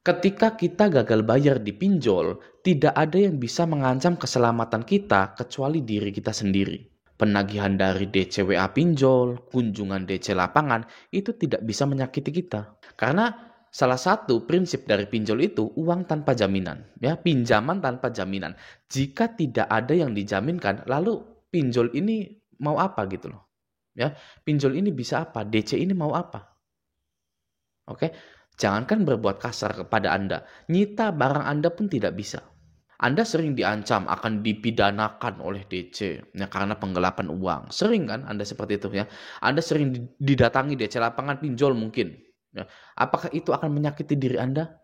Ketika kita gagal bayar di pinjol, tidak ada yang bisa mengancam keselamatan kita kecuali diri kita sendiri. Penagihan dari DC WA pinjol, kunjungan DC lapangan, itu tidak bisa menyakiti kita. Karena salah satu prinsip dari pinjol itu uang tanpa jaminan, ya, pinjaman tanpa jaminan. Jika tidak ada yang dijaminkan, lalu pinjol ini mau apa gitu loh. Ya, pinjol ini bisa apa? DC ini mau apa? Oke, jangankan berbuat kasar kepada Anda, nyita barang Anda pun tidak bisa. Anda sering diancam akan dipidanakan oleh DC ya, karena penggelapan uang. Sering kan Anda seperti itu ya. Anda sering didatangi DC lapangan pinjol mungkin. Ya. Apakah itu akan menyakiti diri Anda?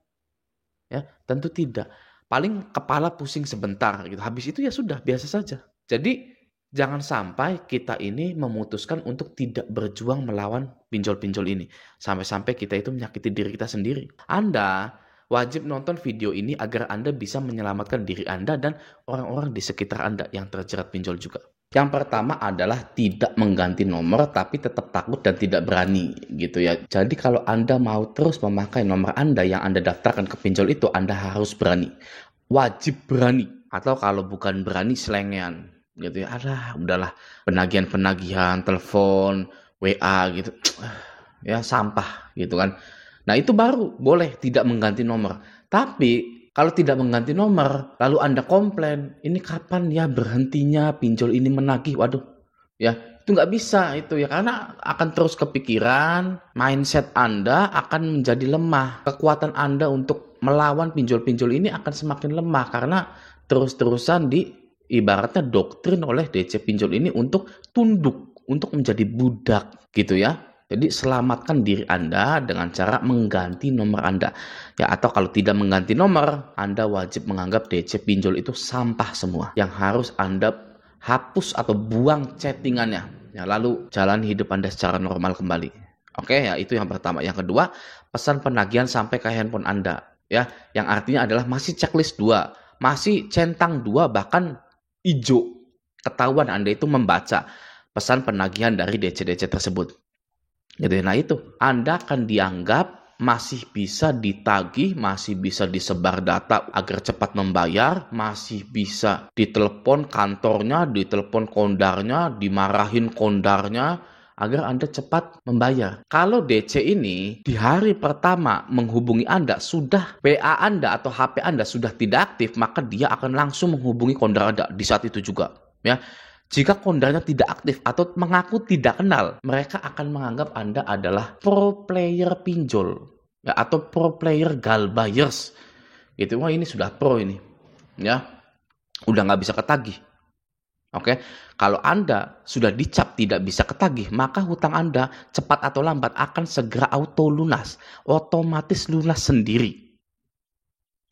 Ya, tentu tidak. Paling kepala pusing sebentar gitu. Habis itu ya sudah biasa saja. Jadi jangan sampai kita ini memutuskan untuk tidak berjuang melawan pinjol-pinjol ini. Sampai-sampai kita itu menyakiti diri kita sendiri. Anda wajib nonton video ini agar Anda bisa menyelamatkan diri Anda dan orang-orang di sekitar Anda yang terjerat pinjol juga. Yang pertama adalah tidak mengganti nomor tapi tetap takut dan tidak berani gitu ya. Jadi kalau Anda mau terus memakai nomor Anda yang Anda daftarkan ke pinjol itu, Anda harus berani. Wajib berani. Atau kalau bukan berani, selengean gitu ya. Udahlah, penagihan-penagihan, telepon, WA gitu. Ya sampah gitu kan. Nah itu baru boleh tidak mengganti nomor. Tapi kalau tidak mengganti nomor, lalu Anda komplain, ini kapan ya berhentinya pinjol ini menagih? Waduh, ya itu nggak bisa itu ya, karena akan terus kepikiran, mindset Anda akan menjadi lemah. Kekuatan Anda untuk melawan pinjol-pinjol ini akan semakin lemah karena terus-terusan ibaratnya doktrin oleh DC pinjol ini untuk tunduk, untuk menjadi budak gitu ya. Jadi selamatkan diri Anda dengan cara mengganti nomor Anda. Ya, atau kalau tidak mengganti nomor, Anda wajib menganggap DC pinjol itu sampah semua. Yang harus Anda hapus atau buang chattingannya. Ya, lalu jalan hidup Anda secara normal kembali. Oke, ya itu yang pertama. Yang kedua, pesan penagihan sampai ke handphone Anda. Ya, yang artinya adalah masih checklist 2, masih centang 2, bahkan hijau. Ketahuan Anda itu membaca pesan penagihan dari DC-DC tersebut. Gitu. Nah itu, Anda akan dianggap masih bisa ditagih, masih bisa disebar data agar cepat membayar, masih bisa ditelepon kantornya, ditelepon kondarnya, dimarahin kondarnya agar Anda cepat membayar. Kalau DC ini di hari pertama menghubungi Anda, sudah WA Anda atau HP Anda sudah tidak aktif, maka dia akan langsung menghubungi kondar Anda di saat itu juga. Ya. Jika kondarnya tidak aktif atau mengaku tidak kenal, mereka akan menganggap Anda adalah pro player pinjol ya, atau pro player gal buyers. Gitu. Wah ini sudah pro ini, ya, udah nggak bisa ketagih. Oke, kalau Anda sudah dicap tidak bisa ketagih, maka hutang Anda cepat atau lambat akan segera auto lunas, otomatis lunas sendiri.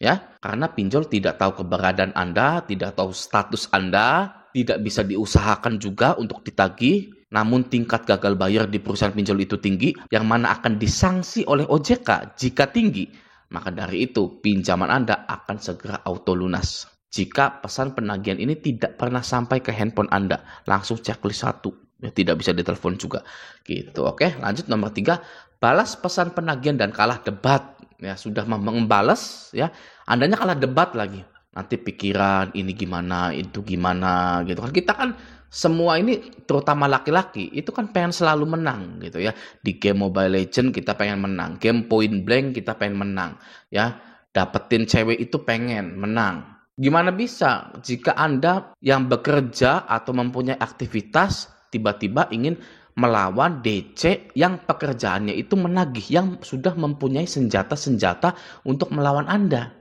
Ya, karena pinjol tidak tahu keberadaan Anda, tidak tahu status Anda, tidak bisa diusahakan juga untuk ditagih, namun tingkat gagal bayar di perusahaan pinjol itu tinggi, yang mana akan disanksi oleh OJK jika tinggi. Maka dari itu, pinjaman Anda akan segera auto lunas. Jika pesan penagihan ini tidak pernah sampai ke handphone Anda, langsung checklist 1. Ya, tidak bisa ditelepon juga. Gitu, oke. Lanjut nomor 3, balas pesan penagihan dan kalah debat. Ya, sudah membalas, ya, Andanya kalah debat lagi. Nanti pikiran ini gimana, itu gimana gitu kan. Kita kan semua ini terutama laki-laki itu kan pengen selalu menang gitu ya. Di game Mobile Legends kita pengen menang, game Point Blank kita pengen menang ya. Dapetin cewek itu pengen menang. Gimana bisa jika Anda yang bekerja atau mempunyai aktivitas tiba-tiba ingin melawan DC yang pekerjaannya itu menagih, yang sudah mempunyai senjata-senjata untuk melawan Anda.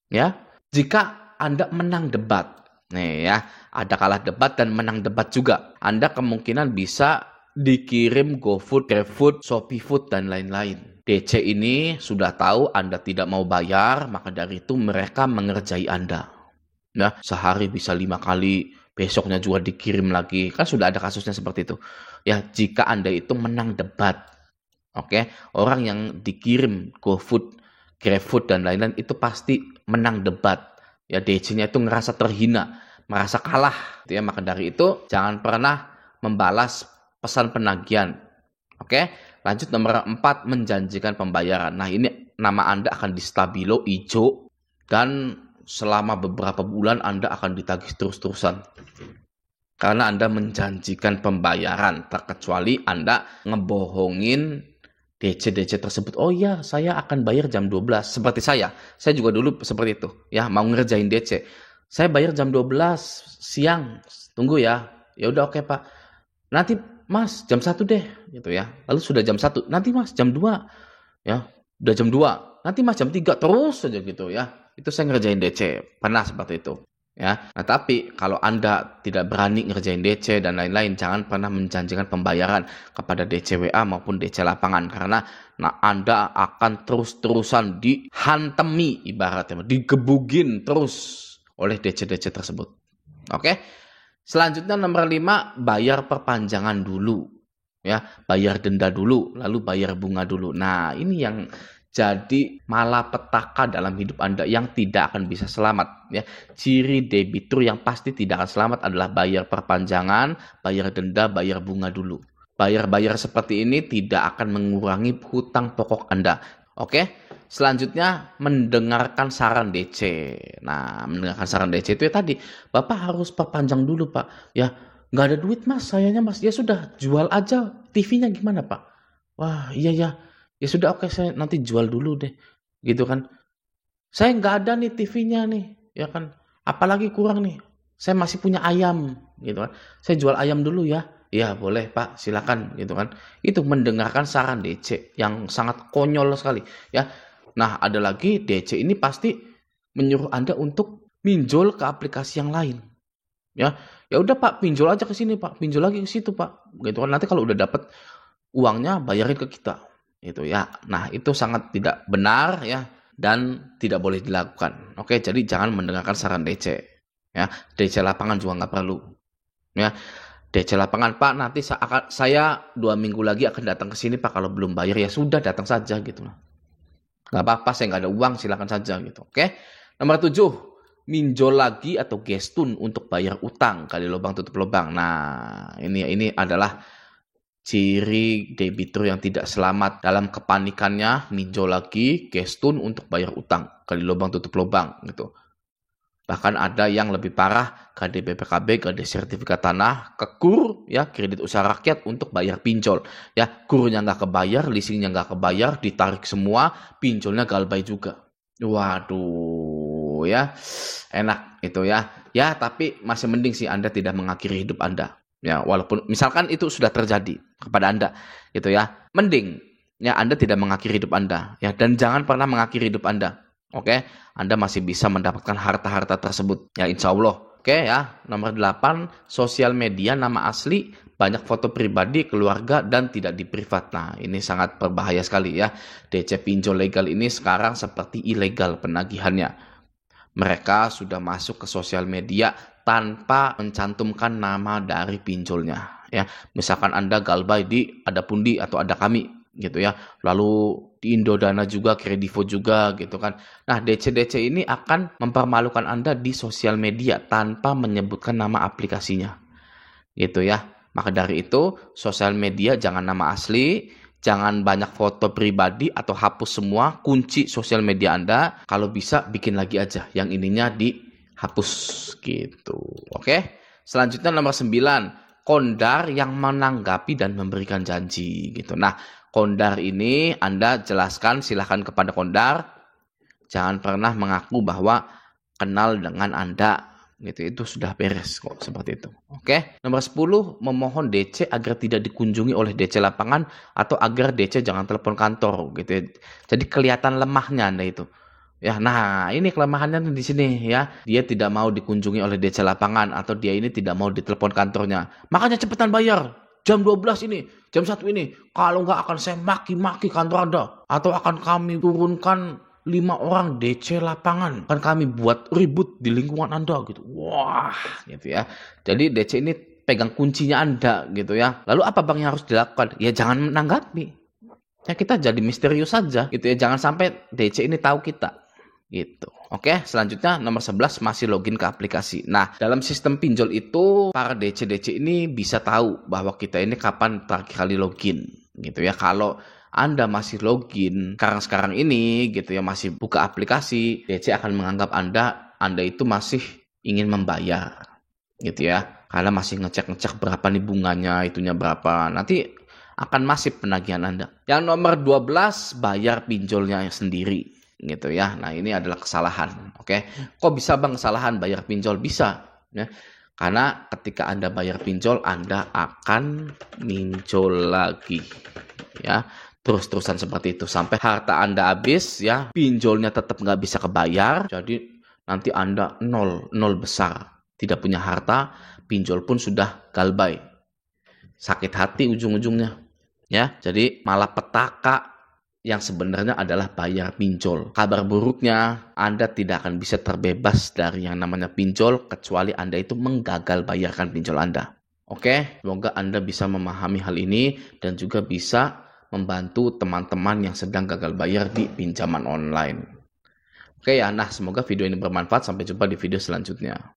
Ya. Jika Anda menang debat, nih ya, ada kalah debat dan menang debat juga, Anda kemungkinan bisa dikirim GoFood, GrabFood, ShopeeFood, dan lain-lain. DC ini sudah tahu Anda tidak mau bayar, maka dari itu mereka mengerjai Anda. Ya, sehari bisa 5 kali, besoknya juga dikirim lagi. Kan sudah ada kasusnya seperti itu. Ya, jika Anda itu menang debat, oke, orang yang dikirim GoFood, GrabFood dan lain-lain itu pasti menang debat. Ya, DC-nya itu ngerasa terhina, merasa kalah. Ya, maka dari itu jangan pernah membalas pesan penagihan. Oke, lanjut nomor 4, menjanjikan pembayaran. Nah, ini nama Anda akan di stabilo hijau dan selama beberapa bulan Anda akan ditagih terus-terusan. Karena Anda menjanjikan pembayaran, terkecuali Anda ngebohongin DC tersebut. Oh iya, saya akan bayar jam 12. Seperti saya juga dulu seperti itu. Ya, mau ngerjain DC. Saya bayar jam 12 siang. Tunggu ya. Ya udah oke, Pak. Nanti Mas jam 1 deh, gitu ya. Lalu sudah jam 1. Nanti Mas jam 2. Ya, udah jam 2. Nanti Mas jam 3 terus saja gitu ya. Itu saya ngerjain DC. Pernah seperti itu. Ya, nah tapi kalau Anda tidak berani ngerjain DC dan lain-lain, jangan pernah menjanjikan pembayaran kepada DC WA maupun DC lapangan, karena Anda akan terus-terusan dihantemi, ibaratnya digebugin terus oleh DC tersebut. Oke. Selanjutnya nomor 5, bayar perpanjangan dulu. Ya, bayar denda dulu, lalu bayar bunga dulu. Nah, ini yang jadi malapetaka dalam hidup Anda yang tidak akan bisa selamat. Ya, ciri debitur yang pasti tidak akan selamat adalah bayar perpanjangan, bayar denda, bayar bunga dulu. Bayar-bayar seperti ini tidak akan mengurangi hutang pokok Anda. Oke? Selanjutnya, mendengarkan saran DC. Nah, mendengarkan saran DC itu ya tadi, Bapak harus perpanjang dulu, Pak. Ya, nggak ada duit, Mas. Sayangnya, Mas. Ya sudah, jual aja. TV-nya gimana, Pak? Wah, iya ya. Ya sudah, oke, saya nanti jual dulu deh. Gitu kan. Saya nggak ada nih TV-nya nih. Ya kan. Apalagi kurang nih. Saya masih punya ayam. Gitu kan. Saya jual ayam dulu ya. Ya boleh Pak, silakan. Gitu kan. Itu mendengarkan saran DC yang sangat konyol sekali. Ya. Nah, ada lagi DC ini pasti menyuruh Anda untuk pinjol ke aplikasi yang lain. Ya. Ya udah Pak, pinjol aja ke sini Pak. Pinjol lagi ke situ Pak. Gitu kan. Nanti kalau udah dapat uangnya bayarin ke kita. Itu ya. Nah, itu sangat tidak benar ya dan tidak boleh dilakukan. Oke, jadi jangan mendengarkan saran DC. Ya, DC lapangan juga nggak perlu. Ya, DC lapangan, Pak, nanti saya 2 minggu lagi akan datang ke sini Pak, kalau belum bayar ya sudah datang saja gitu. Nggak apa-apa, saya nggak ada uang, silakan saja gitu. Oke. Nomor 7, minjol lagi atau gestun untuk bayar utang, kali lubang tutup lubang. Nah, ini adalah ciri debitur yang tidak selamat. Dalam kepanikannya minjol lagi, gestun untuk bayar utang, kali lubang tutup lubang gitu. Bahkan ada yang lebih parah, KD BPKB, KD sertifikat tanah, ke KUR ya, kredit usaha rakyat untuk bayar pinjol. Ya, KUR-nya nggak kebayar, leasingnya nggak kebayar, ditarik semua, pinjolnya galbay juga. Waduh ya, enak itu ya. Ya, tapi masih mending sih Anda tidak mengakhiri hidup Anda. Ya, walaupun misalkan itu sudah terjadi kepada Anda, gitu ya. Mending ya Anda tidak mengakhiri hidup Anda, ya, dan jangan pernah mengakhiri hidup Anda. Oke, Anda masih bisa mendapatkan harta-harta tersebut, ya insya Allah. Oke ya, nomor 8, sosial media nama asli, banyak foto pribadi, keluarga, dan tidak di-privat. Nah, ini sangat berbahaya sekali ya. DC pinjol legal ini sekarang seperti ilegal penagihannya. Mereka sudah masuk ke sosial media tanpa mencantumkan nama dari pinjolnya. Ya, misalkan Anda galbay di Ada Pundi atau Ada Kami gitu ya. Lalu di Indodana juga, Kredivo juga gitu kan. Nah, DC ini akan mempermalukan Anda di sosial media tanpa menyebutkan nama aplikasinya. Gitu ya. Maka dari itu, sosial media jangan nama asli, jangan banyak foto pribadi atau hapus semua, kunci sosial media Anda. Kalau bisa bikin lagi aja yang ininya dihapus gitu. Oke. Selanjutnya nomor 9, kondar yang menanggapi dan memberikan janji gitu. Nah, kondar ini Anda jelaskan, silahkan kepada kondar. Jangan pernah mengaku bahwa kenal dengan Anda. Itu sudah beres kok seperti itu. Oke. Nomor 10, memohon DC agar tidak dikunjungi oleh DC lapangan atau agar DC jangan telepon kantor gitu. Jadi kelihatan lemahnya Anda itu. Ya, nah ini kelemahannya di sini ya. Dia tidak mau dikunjungi oleh DC lapangan atau dia ini tidak mau ditelepon kantornya. Makanya cepetan bayar. Jam 12 ini, jam 1 ini. Kalau nggak akan saya maki-maki kantor Anda. Atau akan kami turunkan 5 orang DC lapangan. Kan kami buat ribut di lingkungan Anda gitu. Wah, gitu ya. Jadi DC ini pegang kuncinya Anda gitu ya. Lalu apa Bang yang harus dilakukan? Ya jangan menanggapi. Ya kita jadi misterius saja gitu ya. Jangan sampai DC ini tahu kita. Gitu. Oke, selanjutnya nomor 11, masih login ke aplikasi. Nah, dalam sistem pinjol itu para DC ini bisa tahu bahwa kita ini kapan terakhir kali login gitu ya. Kalau Anda masih login sekarang ini gitu ya, masih buka aplikasi, DC akan menganggap Anda itu masih ingin membayar gitu ya. Karena masih ngecek-ngecek berapa nih bunganya, itunya berapa. Nanti akan masif penagihan Anda. Yang nomor 12, bayar pinjolnya sendiri gitu ya. Nah, ini adalah kesalahan. Oke. Kok bisa Bang kesalahan bayar pinjol? Bisa ya. Karena ketika Anda bayar pinjol, Anda akan minjol lagi ya. Terus-terusan seperti itu sampai harta Anda habis ya, pinjolnya tetap nggak bisa kebayar. Jadi nanti Anda nol besar. Tidak punya harta, pinjol pun sudah galbay. Sakit hati ujung-ujungnya ya. Jadi malapetaka yang sebenarnya adalah bayar pinjol. Kabar buruknya, Anda tidak akan bisa terbebas dari yang namanya pinjol kecuali Anda itu menggagal bayarkan pinjol Anda. Oke, semoga Anda bisa memahami hal ini dan juga bisa membantu teman-teman yang sedang gagal bayar di pinjaman online. Oke ya, nah semoga video ini bermanfaat. Sampai jumpa di video selanjutnya.